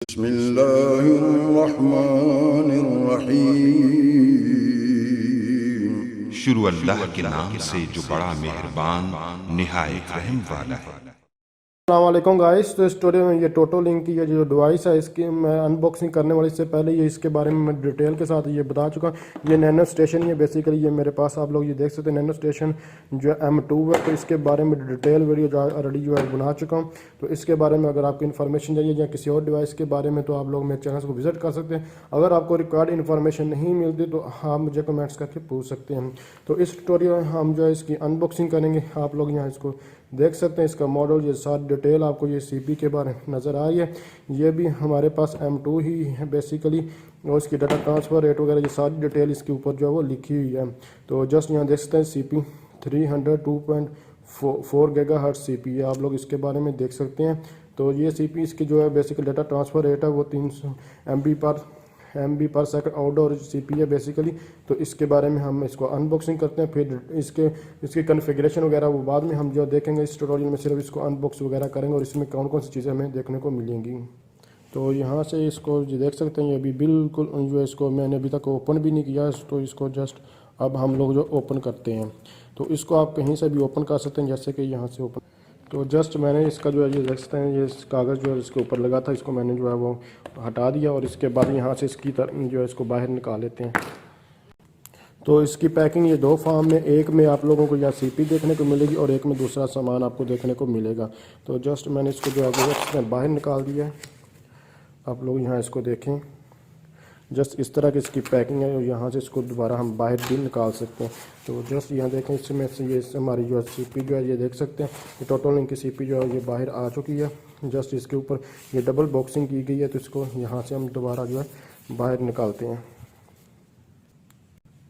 बिस्मिल्लाहिर्रहमानिर्रहीम। शुरू अल्लाह के नाम से जो बड़ा मेहरबान निहायत रहम वाला है। अस्सलाम गाइस। तो इस टोटो में ये टोटो लिंक की ये जो डिवाइस है इसकी मैं अनबॉक्सिंग करने वाली से पहले ये इसके बारे में मैं डिटेल के साथ ये बता चुका। ये नैनो स्टेशन ये बेसिकली ये मेरे पास आप लोग ये देख सकते हैं नैनो स्टेशन जो M2 है। तो इसके बारे में डिटेल वीडियो जो ऑलरेडी जो है बना चुका हूँ। तो इसके बारे में अगर आपको इन्फॉर्मेशन चाहिए या किसी और डिवाइस के बारे में तो आप लोग मेरे चैनल को विजिट कर सकते हैं। अगर आपको रिक्वायर्ड इन्फॉर्मेशन नहीं मिलती तो आप मुझे कमेंट्स करके पूछ सकते हैं। तो इस ट्यूटोरियल में हम जो है इसकी अनबॉक्सिंग करेंगे। आप लोग यहाँ इसको देख सकते हैं, इसका मॉडल ये सारी डिटेल आपको ये सीपी के बारे में नज़र आ रही है। ये भी हमारे पास M2 ही है बेसिकली, और इसकी डाटा ट्रांसफ़र रेट वगैरह ये सारी डिटेल इसके ऊपर जो है वो लिखी हुई है। तो जस्ट यहाँ देख सकते हैं CP 302.4 GHz CP है, आप लोग इसके बारे में देख सकते हैं। तो ये CP इसकी जो है बेसिकली डाटा ट्रांसफ़र रेट है वो 300 MB पर सेकंड आउटडोर CP है बेसिकली। तो इसके बारे में हम इसको अनबॉक्सिंग करते हैं, फिर इसकी कॉन्फ़िगरेशन वगैरह वो बाद में हम जो देखेंगे। इस ट्यूटोरियल में सिर्फ इसको अनबॉक्स वगैरह करेंगे और इसमें कौन कौन सी चीज़ें हमें देखने को मिलेंगी। तो यहाँ से इसको जो देख सकते हैं ये अभी बिल्कुल जो है इसको मैंने अभी तक ओपन भी नहीं किया। तो इसको जस्ट अब हम लोग जो ओपन करते हैं, तो इसको आप कहीं से भी ओपन कर सकते हैं, जैसे कि यहाँ से ओपन। तो जस्ट मैंने इसका जो है ये देख सकते हैं ये कागज़ जो है इसके ऊपर लगा था, इसको मैंने जो है वो हटा दिया और इसके बाद यहाँ से इसकी जो है इसको बाहर निकाल लेते हैं। तो इसकी पैकिंग ये दो फॉर्म में, एक में आप लोगों को यहाँ CP देखने को मिलेगी और एक में दूसरा सामान आपको देखने को मिलेगा। तो जस्ट मैंने इसको जो है बाहर निकाल दिया है। आप लोग यहाँ इसको देखें, जस्ट इस तरह की इसकी पैकिंग है और यहाँ से इसको दोबारा हम बाहर भी निकाल सकते हैं। तो जस्ट यहाँ देखें, इसमें से ये हमारी जो है CP जो है ये देख सकते हैं, ये टोटल लिंक की CP जो है ये बाहर आ चुकी है। जस्ट इसके ऊपर ये डबल बॉक्सिंग की गई है, तो इसको यहाँ से हम दोबारा जो है बाहर निकालते हैं।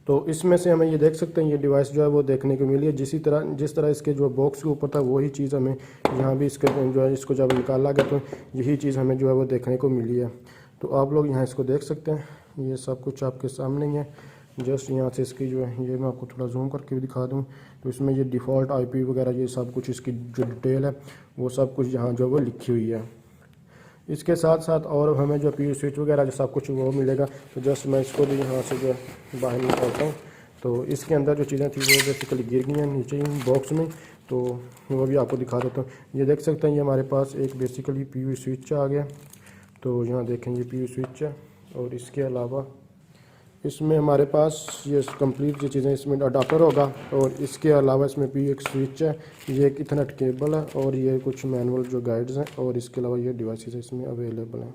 तो इसमें से हमें ये देख सकते हैं ये डिवाइस जो है वो देखने को मिली है। जिस तरह इसके जो बॉक्स के ऊपर था वही चीज़ हमें यहाँ भी इसके जो है इसको जब निकाला गया तो यही चीज़ हमें जो है वो देखने को मिली है। तो आप लोग यहाँ इसको देख सकते हैं, ये सब कुछ आपके सामने ही है। जस्ट यहाँ से इसकी जो है ये मैं आपको थोड़ा जूम करके भी दिखा दूँ। तो इसमें ये डिफ़ॉल्ट IP वगैरह ये सब कुछ इसकी जो डिटेल है वो सब कुछ यहाँ जो है वो लिखी हुई है। इसके साथ साथ और हमें जो PU स्विच वगैरह जो सब कुछ वो मिलेगा। तो जस्ट मैं इसको भी यहाँ से जो बाहर निकालता हूँ। तो इसके अंदर जो चीज़ें थी वो बेसिकली गिर गई हैं नीचे ही बॉक्स में, तो वो भी आपको दिखा देता हूँ। ये देख सकते हैं ये हमारे पास एक बेसिकली PU स्विच आ गया। तो यहाँ देखें ये PU स्विच है और इसके अलावा इसमें हमारे पास ये कंप्लीट जो चीज़ें, इसमें अडाप्टर होगा और इसके अलावा इसमें PU एक स्विच है, ये एक इथरनेट केबल है और ये कुछ मैनुअल जो गाइड्स हैं और इसके अलावा ये डिवाइसेस इसमें अवेलेबल हैं।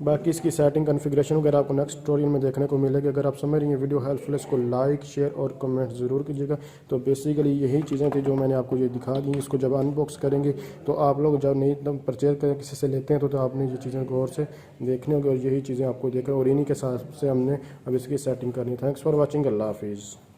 बाकी इसकी सेटिंग कॉन्फ़िगरेशन वगैरह आपको नेक्स्ट ट्यूटोरियल में देखने को मिलेगी। अगर आप समझ रही हैं वीडियो हेल्पफुल है, इसको लाइक शेयर और कमेंट ज़रूर कीजिएगा। तो बेसिकली यही चीज़ें थी जो मैंने आपको ये दिखा दी। इसको जब अनबॉक्स करेंगे तो आप लोग जब नहीं एकदम परचेज करें किसी से लेते हैं तो आपने ये चीज़ें गौर से देखनी होगी और यही चीज़ें आपको देखना और इन्हीं के साथ से हमने अब इसकी सेटिंग करनी। Thanks for watching. अल्लाह हाफिज़।